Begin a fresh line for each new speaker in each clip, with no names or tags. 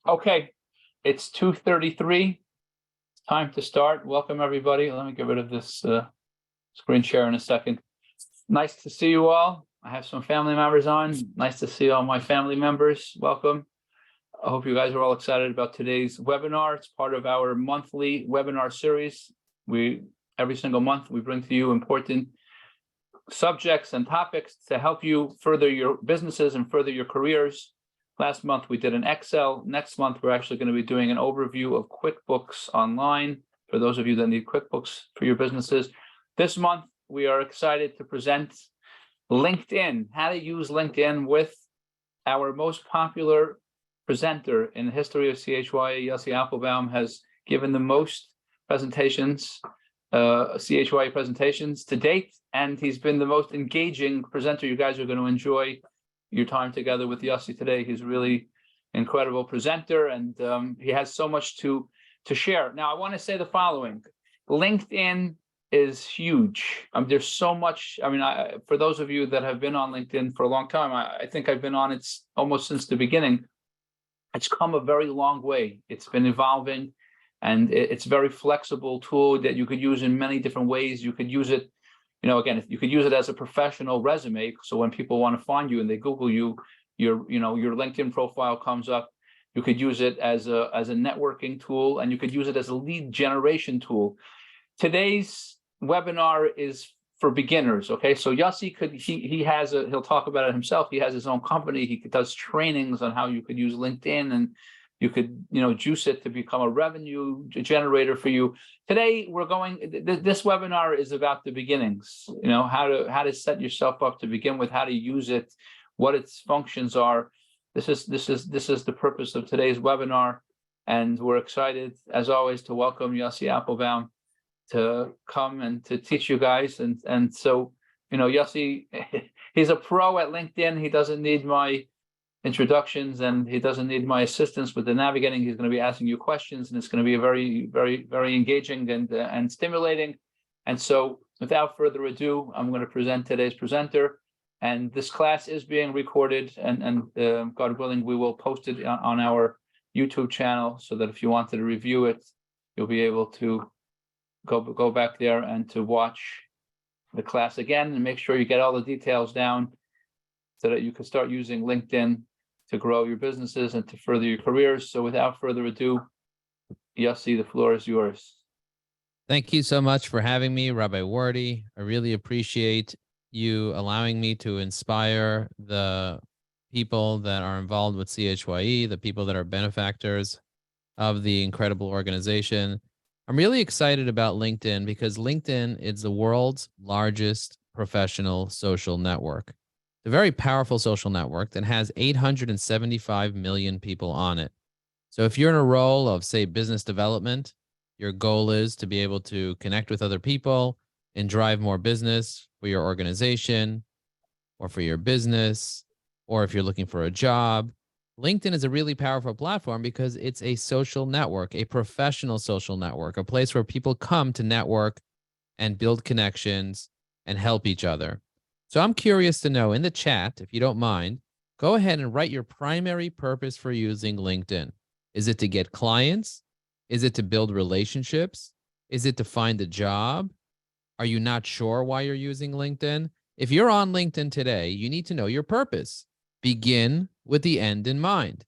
Okay, it's 2:33. It's time to start. Welcome, everybody. Let me get rid of this screen share in a second. Nice to see you all. I have some family members on. Nice to see all my family members. Welcome. I hope you guys are all excited about today's webinar. It's part of our monthly webinar series. Every single month, we bring to you important subjects and topics to help you further your businesses and further your careers. Last month, we did an Excel. Next month, we're actually going to be doing an overview of QuickBooks Online for those of you that need QuickBooks for your businesses. This month, we are excited to present LinkedIn, how to use LinkedIn with our most popular presenter in the history of CHYA. Joe Apfelbaum has given the most presentations, CHYA presentations to date, and he's been the most engaging presenter. You guys are going to enjoy your time together with Yossi today. He's really incredible presenter, and he has so much to share. Now, I want to say the following. LinkedIn is huge. There's so much. For those of you that have been on LinkedIn for a long time, I think I've been on it almost since the beginning. It's come a very long way. It's been evolving, and it's a very flexible tool that you could use in many different ways. You could use it, again, you could use it as a professional resume. So when people want to find you and they Google you, your LinkedIn profile comes up. You could use it as a networking tool, and you could use it as a lead generation tool. Today's webinar is for beginners. Okay, so Yossi he'll talk about it himself. He has his own company. He does trainings on how you could use LinkedIn, and you could juice it to become a revenue generator for you. Today this webinar is about the beginnings. How to set yourself up to begin with, how to use it, what its functions are. This is the purpose of today's webinar, and we're excited as always to welcome Joe Apfelbaum to come and to teach you guys. And so, Yossi, he's a pro at LinkedIn. He doesn't need my introductions, and he doesn't need my assistance with the navigating. He's going to be asking you questions, and it's going to be a very, very, very engaging and stimulating. And so, without further ado, I'm going to present today's presenter. And this class is being recorded, and God willing, we will post it on our YouTube channel, so that if you wanted to review it, you'll be able to go back there and to watch the class again, and make sure you get all the details down so that you can start using LinkedIn to grow your businesses and to further your careers. So without further ado, Yossi, the floor is yours.
Thank you so much for having me, Rabbi Wardy. I really appreciate you allowing me to inspire the people that are involved with CHYE, the people that are benefactors of the incredible organization. I'm really excited about LinkedIn because LinkedIn is the world's largest professional social network. It's a very powerful social network that has 875 million people on it. So if you're in a role of, say, business development, your goal is to be able to connect with other people and drive more business for your organization or for your business, or if you're looking for a job, LinkedIn is a really powerful platform because it's a social network, a professional social network, a place where people come to network and build connections and help each other. So I'm curious to know, in the chat, if you don't mind, go ahead and write your primary purpose for using LinkedIn. Is it to get clients? Is it to build relationships? Is it to find a job? Are you not sure why you're using LinkedIn? If you're on LinkedIn today, you need to know your purpose. Begin with the end in mind.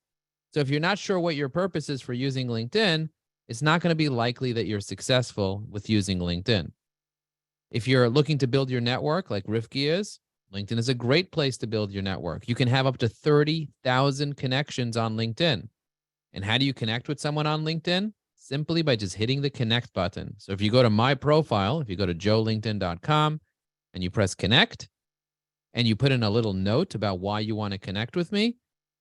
So if you're not sure what your purpose is for using LinkedIn, it's not going to be likely that you're successful with using LinkedIn. If you're looking to build your network like Rifki is, LinkedIn is a great place to build your network. You can have up to 30,000 connections on LinkedIn. And how do you connect with someone on LinkedIn? Simply by just hitting the connect button. So if you go to my profile, if you go to joelinkedin.com and you press connect, and you put in a little note about why you want to connect with me,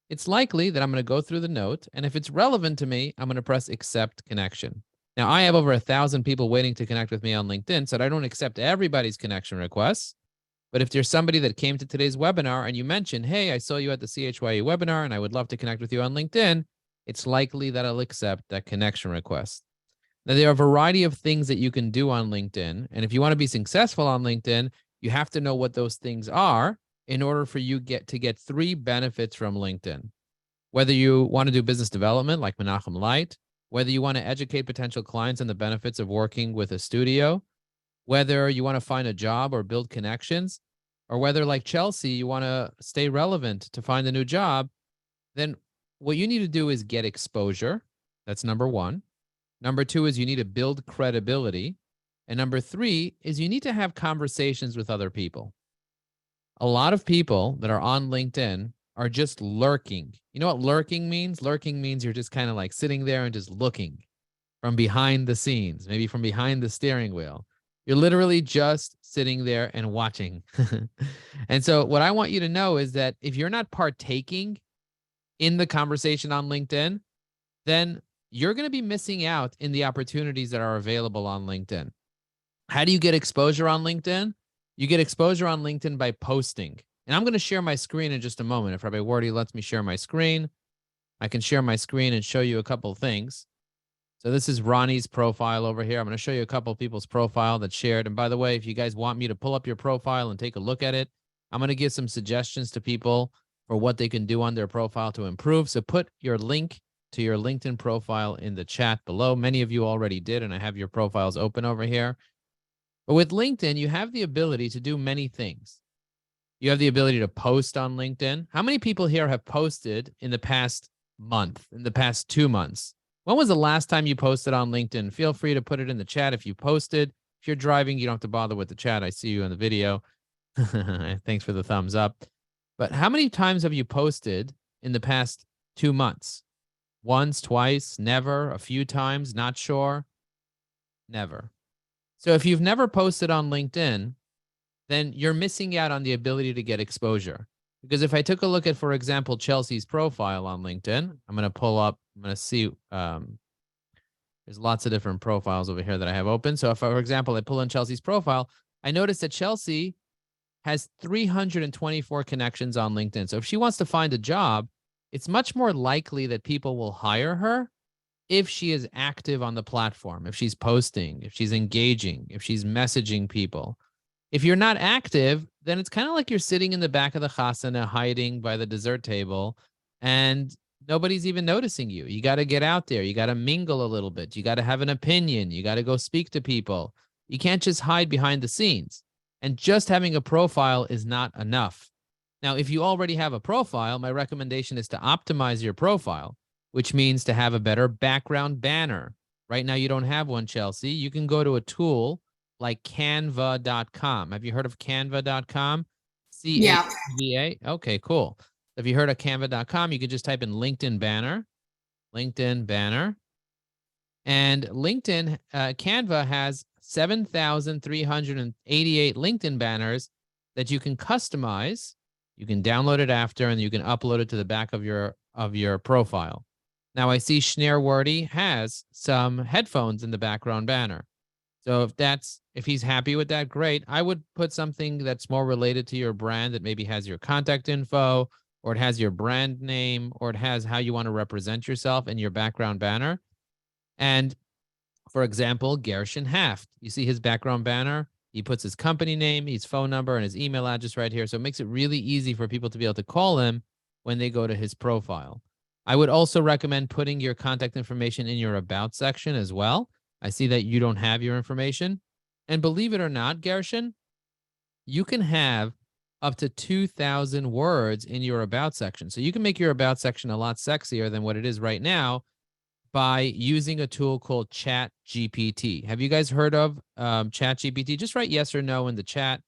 it's likely that I'm going to go through the note, and if it's relevant to me, I'm going to press accept connection. Now, I have over 1,000 people waiting to connect with me on LinkedIn, so I don't accept everybody's connection requests. But if there's somebody that came to today's webinar and you mentioned, hey, I saw you at the CHYE webinar and I would love to connect with you on LinkedIn, it's likely that I'll accept that connection request. Now, there are a variety of things that you can do on LinkedIn, and if you want to be successful on LinkedIn, you have to know what those things are in order for you to get 3 benefits from LinkedIn. whether you want to do business development like Menachem Light, whether you want to educate potential clients on the benefits of working with a studio, whether you want to find a job or build connections, or whether, like Chelsea, you want to stay relevant to find a new job, then what you need to do is get exposure. That's number one. Number two is you need to build credibility. And number three is you need to have conversations with other people. A lot of people that are on LinkedIn are just lurking. You know what lurking means? Lurking means you're just kind of like sitting there and just looking from behind the scenes, maybe from behind the steering wheel. You're literally just sitting there and watching. And so what I want you to know is that if you're not partaking in the conversation on LinkedIn, then you're going to be missing out in the opportunities that are available on LinkedIn. How do you get exposure on LinkedIn? You get exposure on LinkedIn by posting. And I'm going to share my screen in just a moment. If Rabbi Wardy lets me share my screen, I can share my screen and show you a couple of things. So this is Ronnie's profile over here. I'm going to show you a couple of people's profile that's shared. And by the way, if you guys want me to pull up your profile and take a look at it, I'm going to give some suggestions to people for what they can do on their profile to improve. So put your link to your LinkedIn profile in the chat below. Many of you already did, and I have your profiles open over here. But with LinkedIn, you have the ability to do many things. You have the ability to post on LinkedIn. How many people here have posted in the past month, in the past 2 months? When was the last time you posted on LinkedIn? Feel free to put it in the chat if you posted. If you're driving, you don't have to bother with the chat. I see you in the video. Thanks for the thumbs up. But how many times have you posted in the past 2 months? Once, twice, never, a few times, not sure? Never. So if you've never posted on LinkedIn, then you're missing out on the ability to get exposure. Because if I took a look at, for example, Chelsea's profile on LinkedIn, I'm going to pull up, I'm going to see, there's lots of different profiles over here that I have open. So if, for example, I pull in Chelsea's profile, I notice that Chelsea has 324 connections on LinkedIn. So if she wants to find a job, it's much more likely that people will hire her if she is active on the platform, if she's posting, if she's engaging, if she's messaging people. If you're not active, then it's kind of like you're sitting in the back of the chasana, hiding by the dessert table, and nobody's even noticing you. You got to get out there. You got to mingle a little bit. You got to have an opinion. You got to go speak to people. You can't just hide behind the scenes. And just having a profile is not enough. Now, if you already have a profile, my recommendation is to optimize your profile, which means to have a better background banner. Right now, you don't have one, Chelsea. You can go to a tool like canva.com. Have you heard of canva.com? C-A-V-A? Okay, cool. If you heard of canva.com, you could just type in LinkedIn banner. And LinkedIn, Canva has 7,388 LinkedIn banners that you can customize. You can download it after, and you can upload it to the back of your profile. Now I see Schneer Wordy has some headphones in the background banner. So if he's happy with that, great. I would put something that's more related to your brand, that maybe has your contact info, or it has your brand name, or it has how you want to represent yourself in your background banner. And for example, Gershon Haft, you see his background banner. He puts his company name, his phone number, and his email address right here. So it makes it really easy for people to be able to call him when they go to his profile. I would also recommend putting your contact information in your about section as well. I see that you don't have your information. And believe it or not, Gershon, you can have up to 2,000 words in your about section. So you can make your about section a lot sexier than what it is right now by using a tool called ChatGPT. Have you guys heard of ChatGPT? Just write yes or no in the chat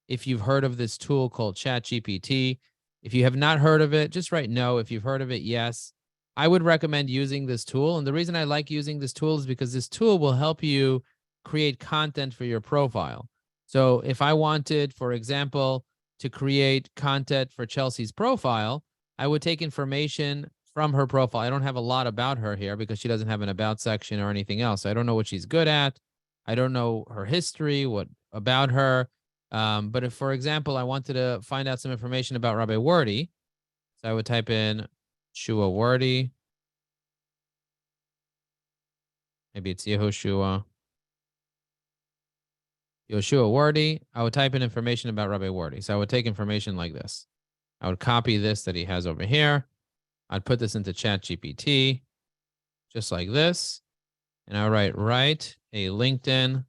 if you've heard of this tool called ChatGPT. If you have not heard of it, just write no. If you've heard of it, yes. I would recommend using this tool. And the reason I like using this tool is because this tool will help you create content for your profile. So if I wanted, for example, to create content for Chelsea's profile, I would take information from her profile. I don't have a lot about her here because she doesn't have an about section or anything else. I don't know what she's good at. I don't know her history, what about her. But if, for example, I wanted to find out some information about Rabbi Wordy, so I would type in Shua Wordy. Maybe it's Yehoshua Wordy. I would type in information about Rabbi Wordy. So I would take information like this. I would copy this that he has over here. I'd put this into ChatGPT, just like this. And I write a LinkedIn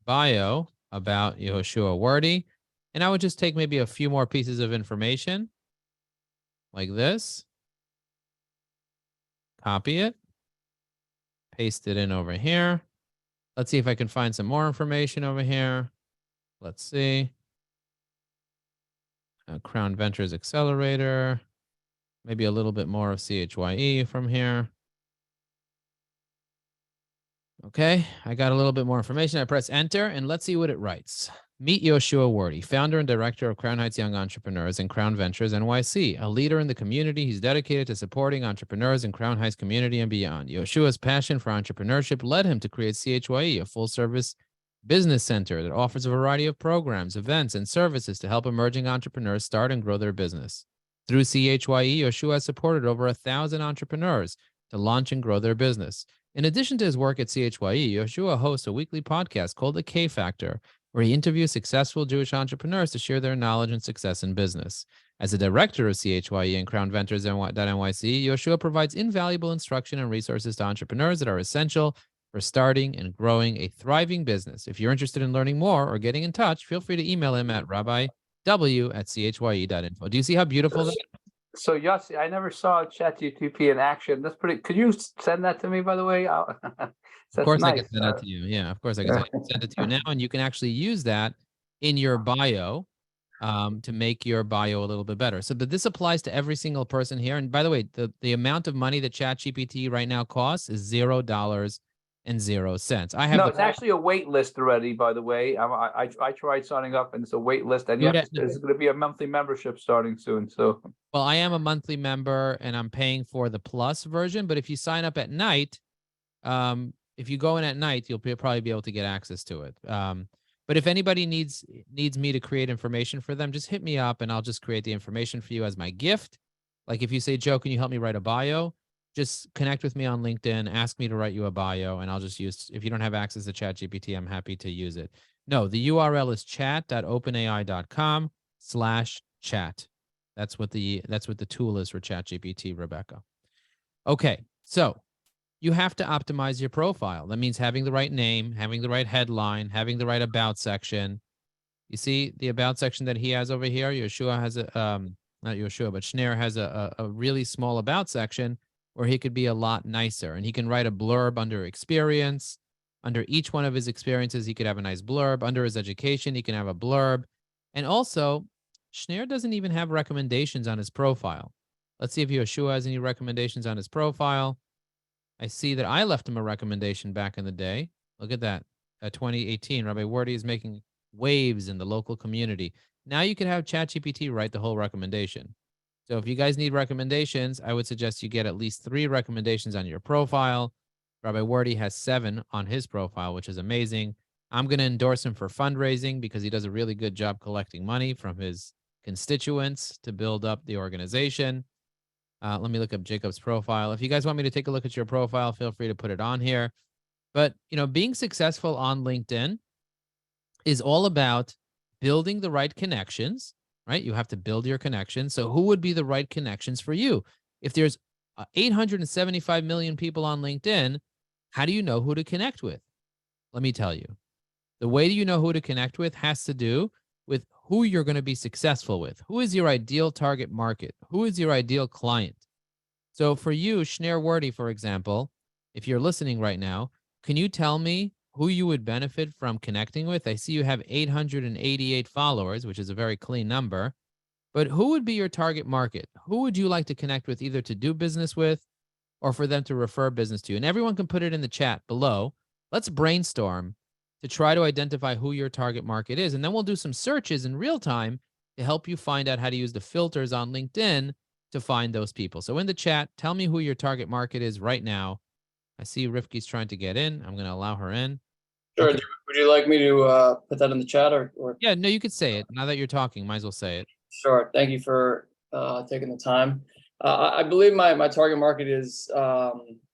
bio about Yehoshua Wordy. And I would just take maybe a few more pieces of information like this, copy it, paste it in over here. Let's see if I can find some more information over here. Let's see. Crown Ventures Accelerator. Maybe a little bit more of CHYE from here. Okay, I got a little bit more information. I press enter and let's see what it writes. Meet Yehoshua Wordy, founder and director of Crown Heights Young Entrepreneurs and Crown Ventures NYC, a leader in the community. He's dedicated to supporting entrepreneurs in Crown Heights community and beyond. Yehoshua's passion for entrepreneurship led him to create CHYE, a full-service business center that offers a variety of programs, events, and services to help emerging entrepreneurs start and grow their business. Through CHYE, Yehoshua has supported over 1,000 entrepreneurs to launch and grow their business. In addition to his work at CHYE, Yehoshua hosts a weekly podcast called The K Factor, where he interviews successful Jewish entrepreneurs to share their knowledge and success in business. As a director of CHYE and Crown Ventures NYC, Yehoshua provides invaluable instruction and resources to entrepreneurs that are essential for starting and growing a thriving business. If you're interested in learning more or getting in touch, feel free to email him at rabbiw@chye.info. Do you see how beautiful that is?
So Yossi, I never saw ChatGPT in action. That's pretty. Could you send that to me, by the way?
Of course, I can send that to you. Yeah, of course I can send it to you now, and you can actually use that in your bio to make your bio a little bit better. So but this applies to every single person here. And by the way, the amount of money that ChatGPT right now costs is $0.00. I have
No, it's actually a wait list already, by the way. I tried signing up and it's a wait list, and there's going to be a monthly membership starting soon. So,
well, I am a monthly member and I'm paying for the plus version. But if you sign up at night, if you go in at night, you'll probably be able to get access to it. But if anybody needs me to create information for them, just hit me up and I'll just create the information for you as my gift. Like if you say, Joe, can you help me write a bio? Just connect with me on LinkedIn, ask me to write you a bio, and I'll just use, if you don't have access to ChatGPT, I'm happy to use it. No, the URL is chat.openai.com/chat. That's what the tool is for ChatGPT, Rebecca. Okay, so you have to optimize your profile. That means having the right name, having the right headline, having the right about section. You see the about section that he has over here? Yehoshua has a, not Yehoshua, but Schneer has a really small about section where he could be a lot nicer. And he can write a blurb under experience. Under each one of his experiences, he could have a nice blurb. Under his education, he can have a blurb. And also, Schneer doesn't even have recommendations on his profile. Let's see if Yehoshua has any recommendations on his profile. I see that I left him a recommendation back in the day. Look at that. 2018, Rabbi Wordy is making waves in the local community. Now you can have ChatGPT write the whole recommendation. So if you guys need recommendations, I would suggest you get at least 3 recommendations on your profile. Rabbi Wordy has 7 on his profile, which is amazing. I'm going to endorse him for fundraising because he does a really good job collecting money from his constituents to build up the organization. Let me look up Jacob's profile. If you guys want me to take a look at your profile, feel free to put it on here. But, being successful on LinkedIn is all about building the right connections, right? You have to build your connections. So who would be the right connections for you? If there's 875 million people on LinkedIn, how do you know who to connect with? Let me tell you. The way you know who to connect with has to do with who you're going to be successful with. Who is your ideal target market? Who is your ideal client? So for you, Schneer Wordy, for example, if you're listening right now, can you tell me who you would benefit from connecting with? I see you have 888 followers, which is a very clean number. But who would be your target market? Who would you like to connect with, either to do business with or for them to refer business to you? And everyone can put it in the chat below. Let's brainstorm to try to identify who your target market is. And then we'll do some searches in real time to help you find out how to use the filters on LinkedIn to find those people. So in the chat, tell me who your target market is right now. I see Rifki's trying to get in. I'm going to allow her in.
Sure.
Okay.
Would you like me to put that in the chat or?
Yeah, no, you could say it. Now that you're talking, might as well say it.
Sure. Thank you for taking the time. I believe my target market is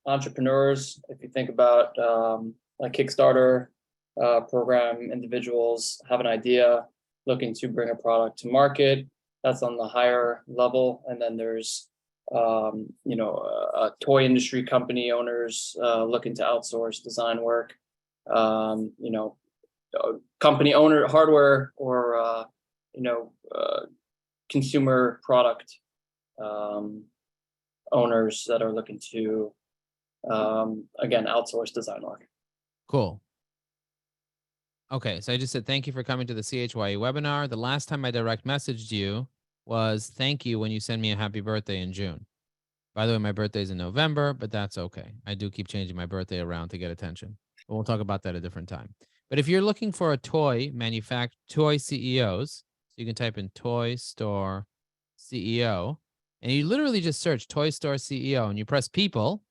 entrepreneurs. If you think about like Kickstarter program, individuals have an idea, looking to bring a product to market. That's on the higher level. And then there's toy industry company owners looking to outsource design work, company owner hardware or consumer product owners that are looking to again outsource design work.
Cool. Okay, so I just said thank you for coming to the CHYE webinar. The last time I direct messaged you was thank you when you send me a happy birthday in June. By the way, my birthday is in November, but that's okay. I do keep changing my birthday around to get attention. But we'll talk about that a different time. But if you're looking for a toy CEOs, so you can type in toy store CEO, and you literally just search toy store CEO and you press people,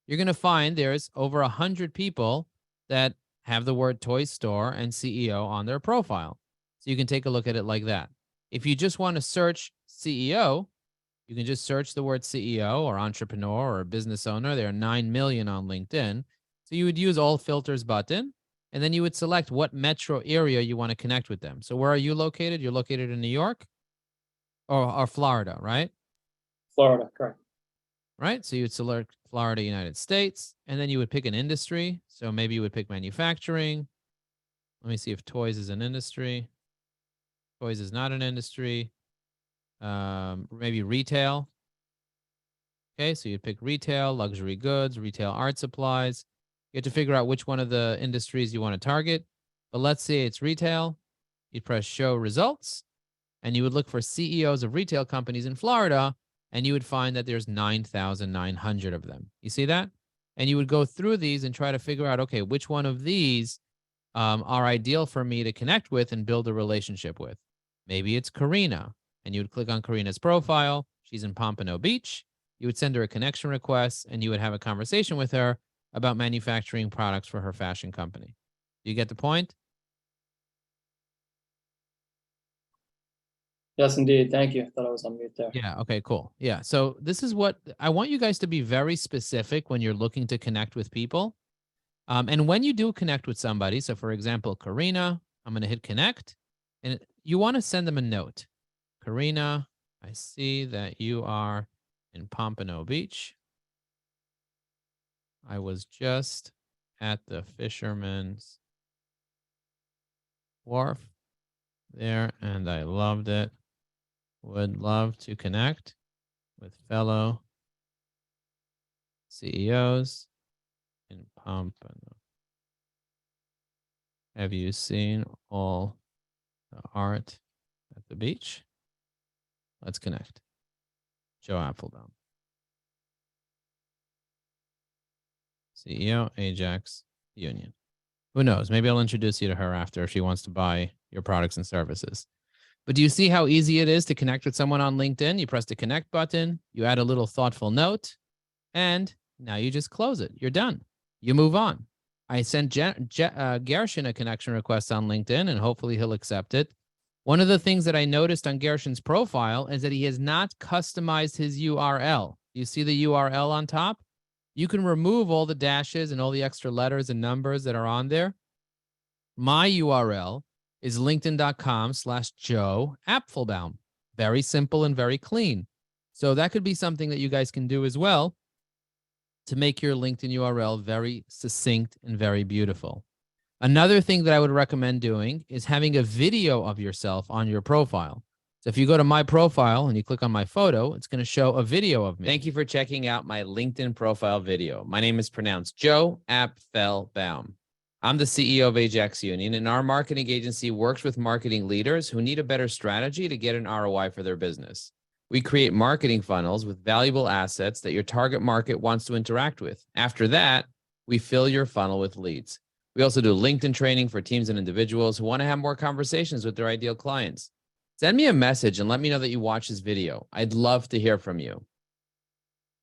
you're going to find there's over 100 people that have the word toy store and CEO on their profile. So you can take a look at it like that. If you just want to search CEO, you can just search the word CEO or entrepreneur or business owner. There are 9 million on LinkedIn. So you would use all filters button, and then you would select what metro area you want to connect with them. So where are you located? You're located in New York or Florida, right?
Florida, correct.
Right. So you would select Florida, United States, and then you would pick an industry. So maybe you would pick manufacturing. Let me see if toys is an industry. Toys is not an industry. Maybe retail. Okay, so you'd pick retail, luxury goods, retail art supplies. You have to figure out which one of the industries you want to target. But let's say it's retail. You'd press show results, and you would look for CEOs of retail companies in Florida, and you would find that there's 9,900 of them. You see that? And you would go through these and try to figure out, okay, which one of these are ideal for me to connect with and build a relationship with. Maybe it's Karina, and you would click on Karina's profile. She's in Pompano Beach. You would send her a connection request, and you would have a conversation with her about manufacturing products for her fashion company. Do you get the point?
Yes, indeed. Thank you. I thought I was on mute there.
Yeah. Okay, cool. Yeah. So this is what I want you guys to be very specific when you're looking to connect with people. And when you do connect with somebody, so for example, Karina, I'm going to hit connect, and you want to send them a note. Karina, I see that you are in Pompano Beach. I was just at the Fisherman's Wharf there, and I loved it. Would love to connect with fellow CEOs in Pompano. Have you seen all the art at the beach? Let's connect. Joe Apfelbaum. CEO, Ajax Union. Who knows? Maybe I'll introduce you to her after if she wants to buy your products and services. But do you see how easy it is to connect with someone on LinkedIn? You press the connect button, you add a little thoughtful note, and now you just close it. You're done. You move on. I sent Gershon a connection request on LinkedIn, and hopefully he'll accept it. One of the things that I noticed on Gershon's profile is that he has not customized his URL. You see the URL on top? You can remove all the dashes and all the extra letters and numbers that are on there. My URL is linkedin.com/Joe Apfelbaum. Very simple and very clean. So that could be something that you guys can do as well to make your LinkedIn URL very succinct and very beautiful. Another thing that I would recommend doing is having a video of yourself on your profile. So if you go to my profile and you click on my photo, it's going to show a video of me. Thank you for checking out my LinkedIn profile video. My name is pronounced Joe Apfelbaum. I'm the CEO of Ajax Union, and our marketing agency works with marketing leaders who need a better strategy to get an ROI for their business. We create marketing funnels with valuable assets that your target market wants to interact with. After that, we fill your funnel with leads. We also do LinkedIn training for teams and individuals who want to have more conversations with their ideal clients. Send me a message and let me know that you watch this video. I'd love to hear from you.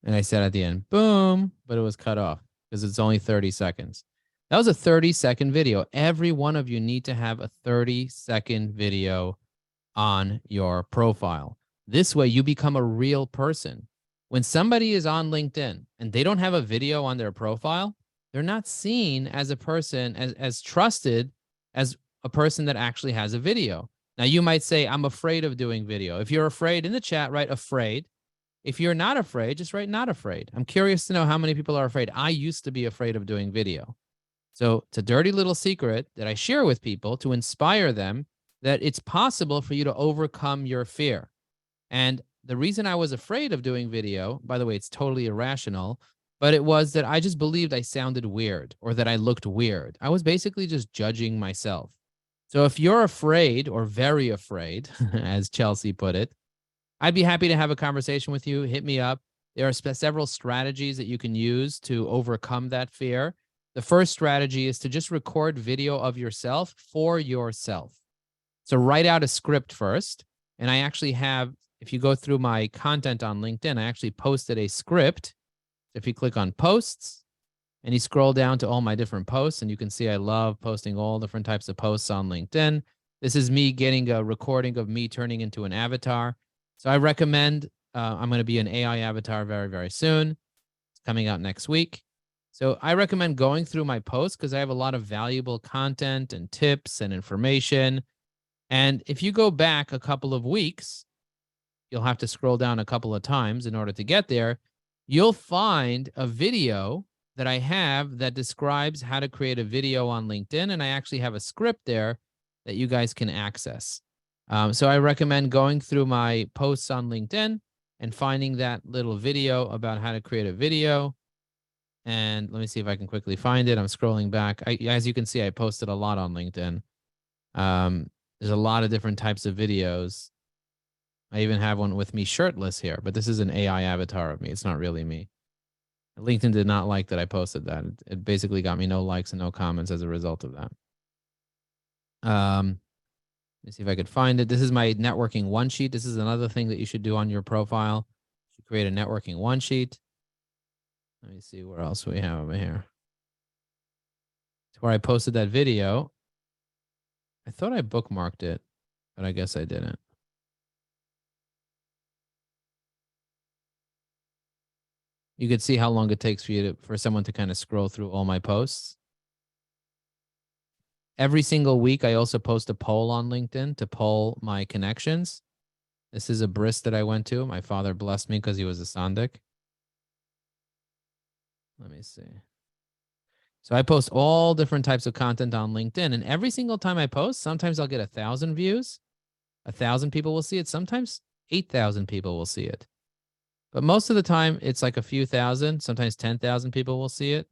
And I said at the end, boom, but it was cut off because it's only 30 seconds. That was a 30-second video. Every one of you need to have a 30-second video on your profile. This way you become a real person. When somebody is on LinkedIn and they don't have a video on their profile, they're not seen as a person, as trusted as a person that actually has a video. Now you might say, I'm afraid of doing video. If you're afraid, in the chat, write afraid. If you're not afraid, just write not afraid. I'm curious to know how many people are afraid. I used to be afraid of doing video. So it's a dirty little secret that I share with people to inspire them that it's possible for you to overcome your fear. And the reason I was afraid of doing video, by the way, it's totally irrational, but it was that I just believed I sounded weird or that I looked weird. I was basically just judging myself. So if you're afraid or very afraid, as Chelsea put it, I'd be happy to have a conversation with you. Hit me up. There are several strategies that you can use to overcome that fear. The first strategy is to just record video of yourself for yourself. So write out a script first. And I actually have, if you go through my content on LinkedIn, I actually posted a script. If you click on posts and you scroll down to all my different posts, and you can see I love posting all different types of posts on LinkedIn. This is me getting a recording of me turning into an avatar. So I recommend, I'm going to be an AI avatar very, very soon. It's coming out next week. So I recommend going through my posts because I have a lot of valuable content and tips and information. And if you go back a couple of weeks, you'll have to scroll down a couple of times in order to get there. You'll find a video that I have that describes how to create a video on LinkedIn. And I actually have a script there that you guys can access. So I recommend going through my posts on LinkedIn and finding that little video about how to create a video. And let me see if I can quickly find it. I'm scrolling back. As you can see, I posted a lot on LinkedIn. There's a lot of different types of videos. I even have one with me shirtless here, but this is an AI avatar of me. It's not really me. LinkedIn did not like that I posted that. It basically got me no likes and no comments as a result of that. Let me see if I could find it. This is my networking one sheet. This is another thing that you should do on your profile. You should create a networking one sheet. Let me see where else we have over here. It's where I posted that video. I thought I bookmarked it, but I guess I didn't. You could see how long it takes for someone to kind of scroll through all my posts. Every single week, I also post a poll on LinkedIn to poll my connections. This is a bris that I went to. My father blessed me because he was a Sandik. Let me see. So I post all different types of content on LinkedIn. And every single time I post, sometimes I'll get 1,000 views. 1,000 people will see it. Sometimes 8,000 people will see it. But most of the time, it's like a few thousand. Sometimes 10,000 people will see it.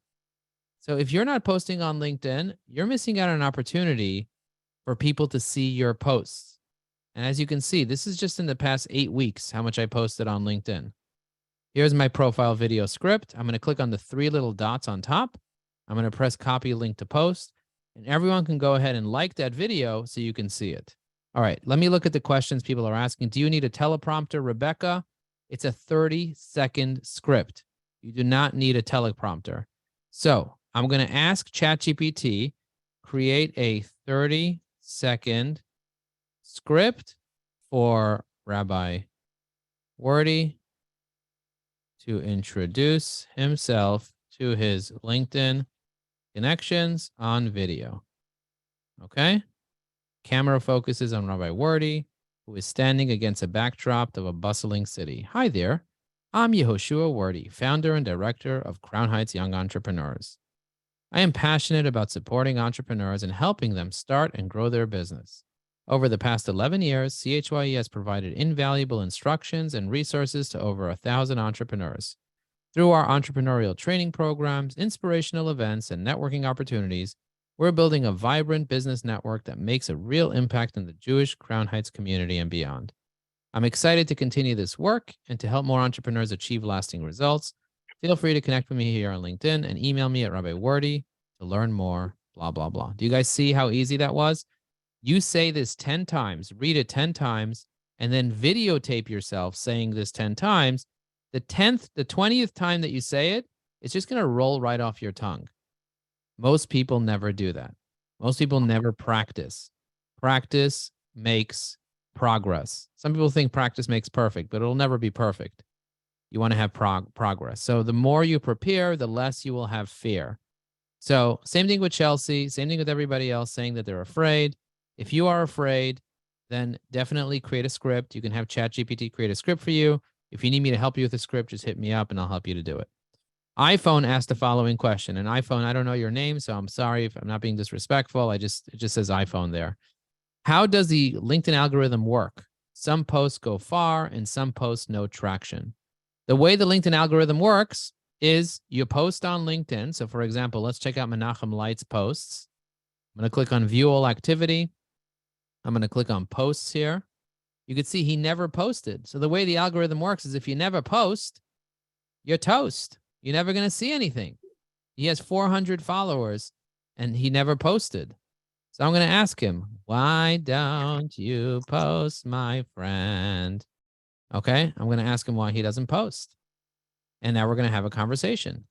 So if you're not posting on LinkedIn, you're missing out on an opportunity for people to see your posts. And as you can see, this is just in the past 8 weeks, how much I posted on LinkedIn. Here's my profile video script. I'm going to click on the 3 little dots on top. I'm going to press copy link to post, and everyone can go ahead and like that video so you can see it. All right, let me look at the questions people are asking. Do you need a teleprompter, Rebecca? It's a 30-second script. You do not need a teleprompter. So I'm going to ask ChatGPT, create a 30-second script for Rabbi Wordy to introduce himself to his LinkedIn connections on video. Okay. Camera focuses on Rabbi Wordy, who is standing against a backdrop of a bustling city. Hi there. I'm Yehoshua Wordy, founder and director of Crown Heights Young Entrepreneurs. I am passionate about supporting entrepreneurs and helping them start and grow their business. Over the past 11 years, CHYE has provided invaluable instructions and resources to over 1,000 entrepreneurs. Through our entrepreneurial training programs, inspirational events, and networking opportunities, we're building a vibrant business network that makes a real impact in the Jewish Crown Heights community and beyond. I'm excited to continue this work and to help more entrepreneurs achieve lasting results. Feel free to connect with me here on LinkedIn and email me at Rabbi Wordy to learn more, blah, blah, blah. Do you guys see how easy that was? You say this 10 times, read it 10 times, and then videotape yourself saying this 10 times. The 20th time that you say it, it's just going to roll right off your tongue. Most people never do that. Most people never practice. Practice makes progress. Some people think practice makes perfect, but it'll never be perfect. You want to have progress. So the more you prepare, the less you will have fear. So same thing with Chelsea, same thing with everybody else saying that they're afraid. If you are afraid, then definitely create a script. You can have ChatGPT create a script for you. If you need me to help you with the script, just hit me up and I'll help you to do it. iPhone asked the following question. And iPhone, I don't know your name, so I'm sorry if I'm not being disrespectful. It just says iPhone there. How does the LinkedIn algorithm work? Some posts go far and some posts no traction. The way the LinkedIn algorithm works is you post on LinkedIn. So for example, let's check out Menachem Light's posts. I'm going to click on view all activity. I'm going to click on posts here. You can see he never posted. So the way the algorithm works is if you never post, you're toast. You're never going to see anything. He has 400 followers and he never posted. So I'm going to ask him, why don't you post, my friend? Okay, I'm going to ask him why he doesn't post. And now we're going to have a conversation.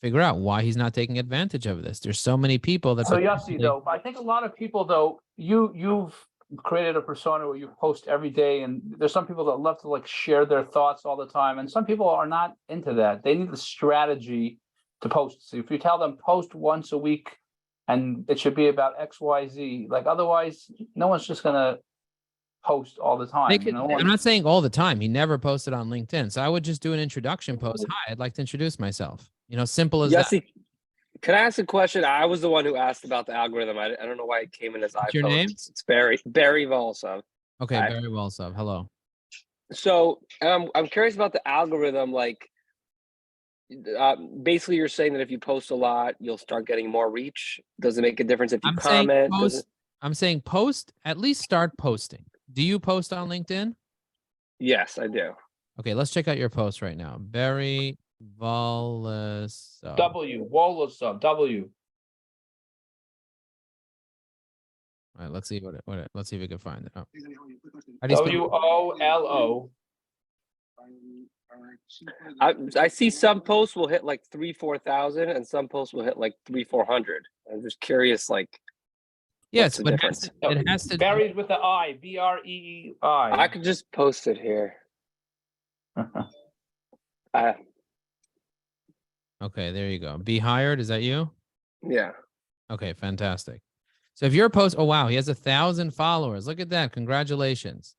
Figure out why he's not taking advantage of this. There's so many people that.
So Yossi, though, I think a lot of people, though, you've created a persona where you post every day, and there's some people that love to like share their thoughts all the time, and some people are not into that. They need the strategy to post. So if you tell them post once a week, and it should be about X, Y, Z, like otherwise, no one's just gonna post all the time.
I'm not saying all the time. He never posted on LinkedIn. So I would just do an introduction post. Hi, I'd like to introduce myself. Simple as that.
Can I ask a question? I was the one who asked about the algorithm. I don't know why it came in as iPhone.
What's your name?
It's Barry Volsov.
Okay, Barry Volsov. Hello.
So I'm curious about the algorithm. Like, basically, you're saying that if you post a lot, you'll start getting more reach. Does it make a difference if you comment?
I'm saying post. At least start posting. Do you post on LinkedIn?
Yes, I do.
Okay, let's check out your post right now. Barry Volsov.
Volsov. W.
All right, let's see let's see if we can find it. Oh.
WOLO.
I see some posts will hit like 3,000-4,000, and some posts will hit like 300-400. I'm just curious, like.
Yes, but
it
has to
Buried with the I. BREEI.
I could just post it here.
Okay, there you go. Be hired. Is that you?
Yeah.
Okay, fantastic. So if your post, oh wow, he has 1,000 followers. Look at that. Congratulations.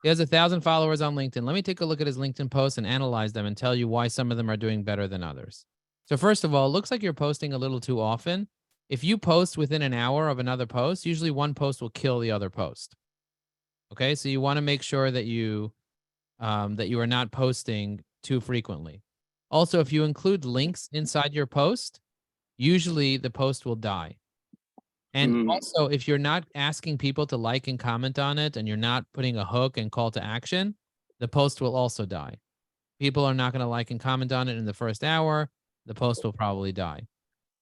He has 1,000 followers on LinkedIn. Let me take a look at his LinkedIn posts and analyze them and tell you why some of them are doing better than others. So first of all, it looks like you're posting a little too often. If you post within an hour of another post, usually one post will kill the other post. Okay, so you want to make sure that you are not posting too frequently. Also, if you include links inside your post, usually the post will die. And also, if you're not asking people to like and comment on it, and you're not putting a hook and call to action, the post will also die. People are not going to like and comment on it in the first hour. The post will probably die.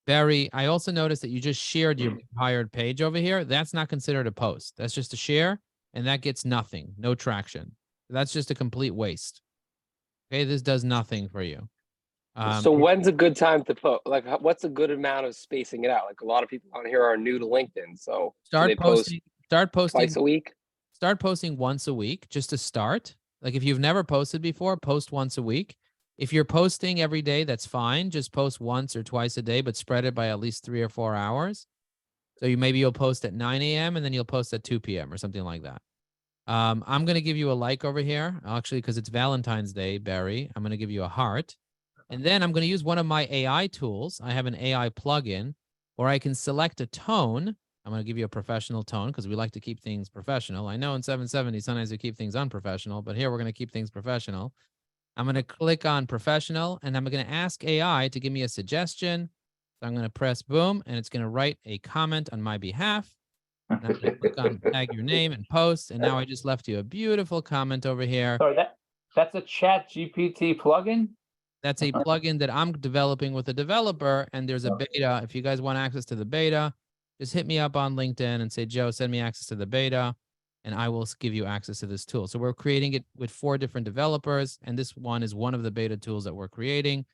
Barry, I also noticed that you just shared your hired page over here. That's not considered a post. That's just a share, and that gets nothing, no traction. That's just a complete waste. Okay, this does nothing for you.
So when's a good time to post? Like, what's a good amount of spacing it out? Like, a lot of people on here are new to LinkedIn, so
start posting
twice a week.
Start posting once a week, just to start. Like, if you've never posted before, post once a week. If you're posting every day, that's fine. Just post once or twice a day, but spread it by at least 3 or 4 hours. So you'll post at 9 a.m. and then you'll post at 2 p.m. or something like that. I'm going to give you a like over here, actually, because it's Valentine's Day, Barry. I'm going to give you a heart. And then I'm going to use one of my AI tools. I have an AI plugin where I can select a tone. I'm going to give you a professional tone because we like to keep things professional. I know in 770, sometimes we keep things unprofessional, but here we're going to keep things professional. I'm going to click on professional, and I'm going to ask AI to give me a suggestion. So I'm going to press boom, and it's going to write a comment on my behalf. And I'm going to click on tag your name and post. And now I just left you a beautiful comment over here.
Sorry, that's a Chat GPT plugin?
That's a plugin that I'm developing with a developer, and there's a beta. If you guys want access to the beta, just hit me up on LinkedIn and say, Joe, send me access to the beta, and I will give you access to this tool. So we're creating it with 4 different developers, and this one is one of the beta tools that we're creating.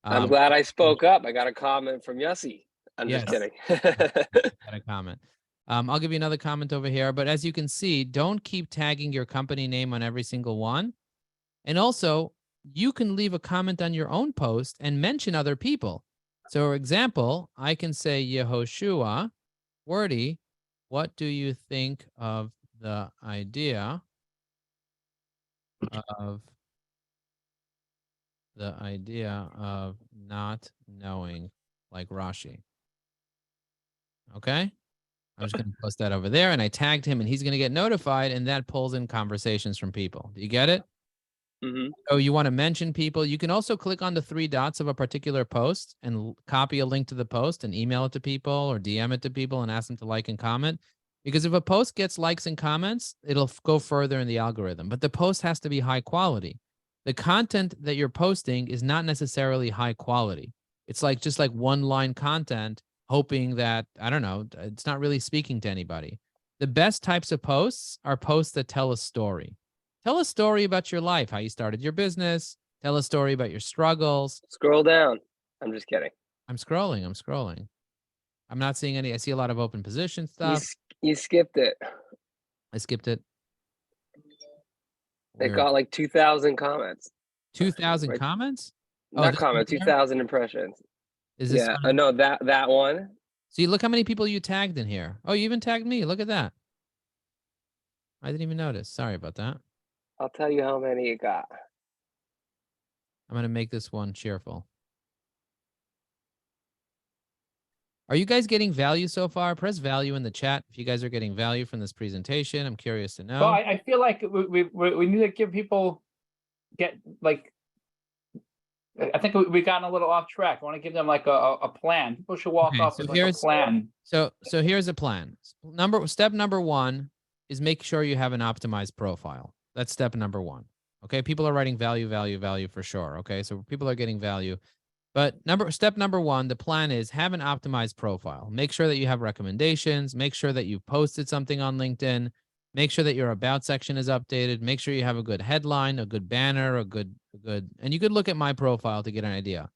I'm glad I spoke up. I got a comment from Yossi. I'm just kidding.
Got a comment. I'll give you another comment over here. But as you can see, don't keep tagging your company name on every single one. And also, you can leave a comment on your own post and mention other people. So, for example, I can say, Yehoshua, Wordy, what do you think of the idea of the idea of not knowing, like Rashi. Okay. I'm just going to post that over there, and I tagged him, and he's going to get notified, and that pulls in conversations from people. Do you get it?
Mm-hmm.
So you want to mention people. You can also click on the three dots of a particular post and copy a link to the post and email it to people or DM it to people and ask them to like and comment. Because if a post gets likes and comments, it'll go further in the algorithm. But the post has to be high quality. The content that you're posting is not necessarily high quality. It's like just like one line content, hoping that, I don't know, it's not really speaking to anybody. The best types of posts are posts that tell a story. Tell a story about your life, how you started your business. Tell a story about your struggles.
Scroll down. I'm just kidding.
I'm scrolling. I'm not seeing any. I see a lot of open position
You
stuff.
you skipped it.
I skipped it.
It
Where?
got like 2,000 comments.
2,000
Right.
comments? Oh,
Not
this one
comments,
here?
2,000 impressions.
Is this
Yeah,
one?
no, that one.
See, look how many people you tagged in here. Oh, you even tagged me. Look at that. I didn't even notice. Sorry about that.
I'll tell you how many it got.
I'm going to make this one cheerful. Are you guys getting value so far? Press value in the chat if you guys are getting value from this presentation. I'm curious to know.
Well, I feel like we need to give people I think we've gotten a little off track. I want to give them like a plan. People should walk
Okay,
off
so
with like a
here's-
plan.
So here's a plan. Step number one is make sure you have an optimized profile. That's step number one. Okay, people are writing value for sure. Okay, so people are getting value. But step number one, the plan is have an optimized profile. Make sure that you have recommendations. Make sure that you've posted something on LinkedIn. Make sure that your about section is updated. Make sure you have a good headline, a good banner, and you could look at my profile to get an idea.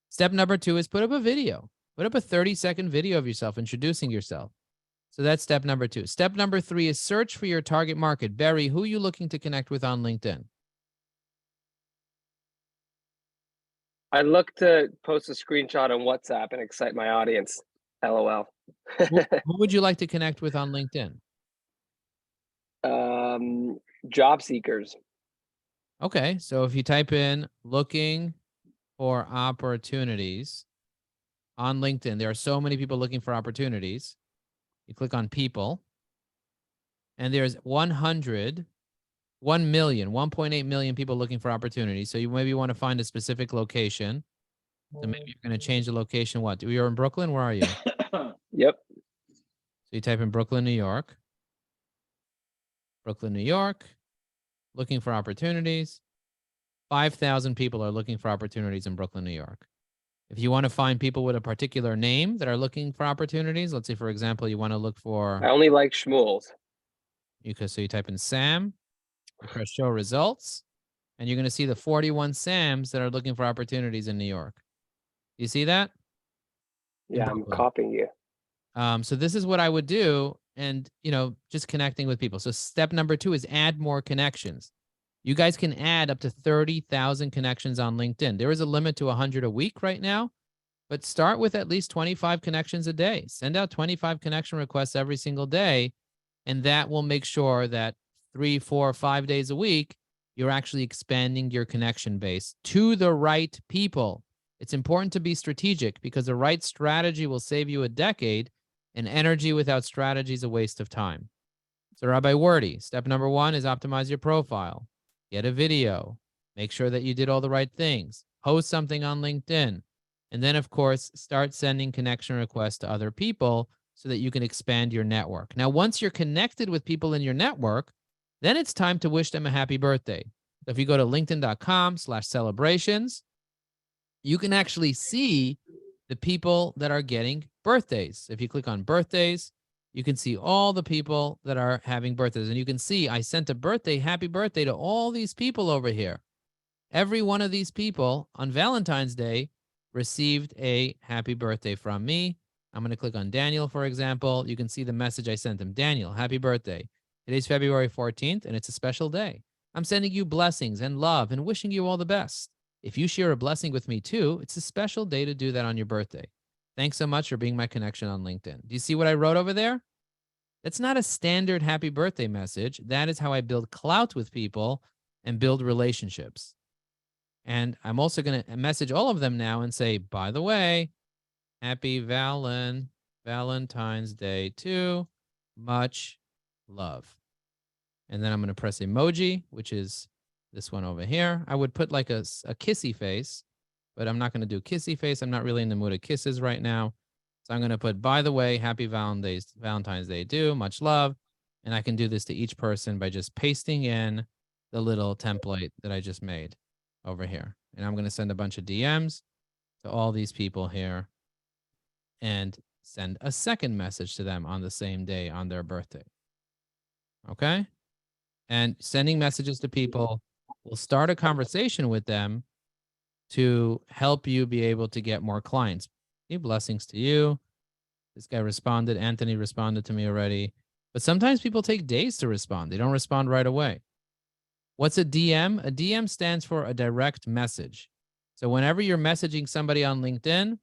Step number two is put up a video. Put up a 30-second video of yourself introducing yourself. So that's step number two. Step number three is search for your target market. Barry, who are you looking to connect with on LinkedIn?
I look to post a screenshot on WhatsApp and excite my audience. LOL.
Who would you like to connect with on LinkedIn?
Job seekers.
Okay, so if you type in looking for opportunities on LinkedIn, there are so many people looking for opportunities. You click on people, and there's 1.8 million people looking for opportunities. So you maybe want to find a specific location. So maybe you're going to change the location. What? You're in Brooklyn? Where are you?
Yep.
So you type in Brooklyn, New York. Brooklyn, New York. Looking for opportunities. 5,000 people are looking for opportunities in Brooklyn, New York. If you want to find people with a particular name that are looking for opportunities, let's say, for example, you want to look for,
I only like Shmuels.
so you type in Sam, you press show results, and you're going to see the 41 Sams that are looking for opportunities in New York. You see that?
Yeah, I'm
Brooklyn.
copying you.
So this is what I would do, and just connecting with people. So step number two is add more connections. You guys can add up to 30,000 connections on LinkedIn. There is a limit to 100 a week right now, but start with at least 25 connections a day. Send out 25 connection requests every single day, and that will make sure that 3, 4, 5 days a week, you're actually expanding your connection base to the right people. It's important to be strategic because the right strategy will save you a decade, and energy without strategy is a waste of time. So Rabbi Wordy, step number one is optimize your profile. Get a video. Make sure that you did all the right things. Post something on LinkedIn. And then, of course, start sending connection requests to other people so that you can expand your network. Now, once you're connected with people in your network, then it's time to wish them a happy birthday. So if you go to linkedin.com/celebrations, you can actually see the people that are getting birthdays. If you click on birthdays, you can see all the people that are having birthdays. And you can see I sent a happy birthday to all these people over here. Every one of these people on Valentine's Day received a happy birthday from me. I'm going to click on Daniel, for example. You can see the message I sent him. Daniel, happy birthday. Today's February 14th, and it's a special day. I'm sending you blessings and love and wishing you all the best. If you share a blessing with me too, it's a special day to do that on your birthday. Thanks so much for being my connection on LinkedIn. Do you see what I wrote over there? That's not a standard happy birthday message. That is how I build clout with people and build relationships. And I'm also going to message all of them now and say, by the way, happy Valentine's Day too. Much love. And then I'm going to press emoji, which is this one over here. I would put like a kissy face, but I'm not going to do kissy face. I'm not really in the mood of kisses right now. So I'm going to put, by the way, happy Valentine's Day too. Much love. And I can do this to each person by just pasting in the little template that I just made over here. And I'm going to send a bunch of DMs to all these people here and send a second message to them on the same day on their birthday. Okay? And sending messages to people will start a conversation with them to help you be able to get more clients. Blessings to you. This guy responded. Anthony responded to me already. But sometimes people take days to respond. They don't respond right away. What's a DM? A DM stands for a direct message. So whenever you're messaging somebody on LinkedIn,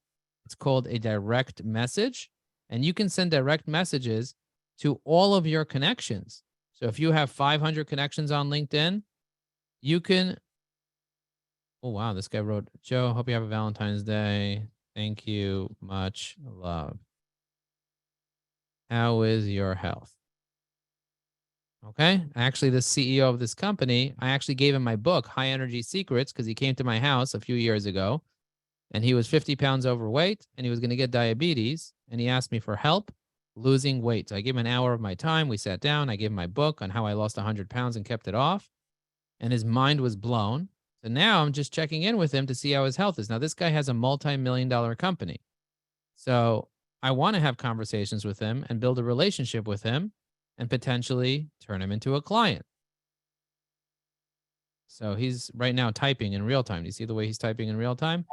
it's called a direct message. And you can send direct messages to all of your connections. So if you have 500 connections on LinkedIn, you can. Oh, wow. This guy wrote, Joe, hope you have a Valentine's Day. Thank you. Much love. How is your health? Okay. Actually, the CEO of this company, I actually gave him my book, High Energy Secrets, because he came to my house a few years ago and he was 50 pounds overweight and he was going to get diabetes. And he asked me for help losing weight. So I gave him an hour of my time. We sat down. I gave him my book on how I lost 100 pounds and kept it off. And his mind was blown. So now I'm just checking in with him to see how his health is. Now, this guy has a multi-million-dollar company. So I want to have conversations with him and build a relationship with him and potentially turn him into a client. So he's right now typing in real time. Do you see the way he's typing in real time?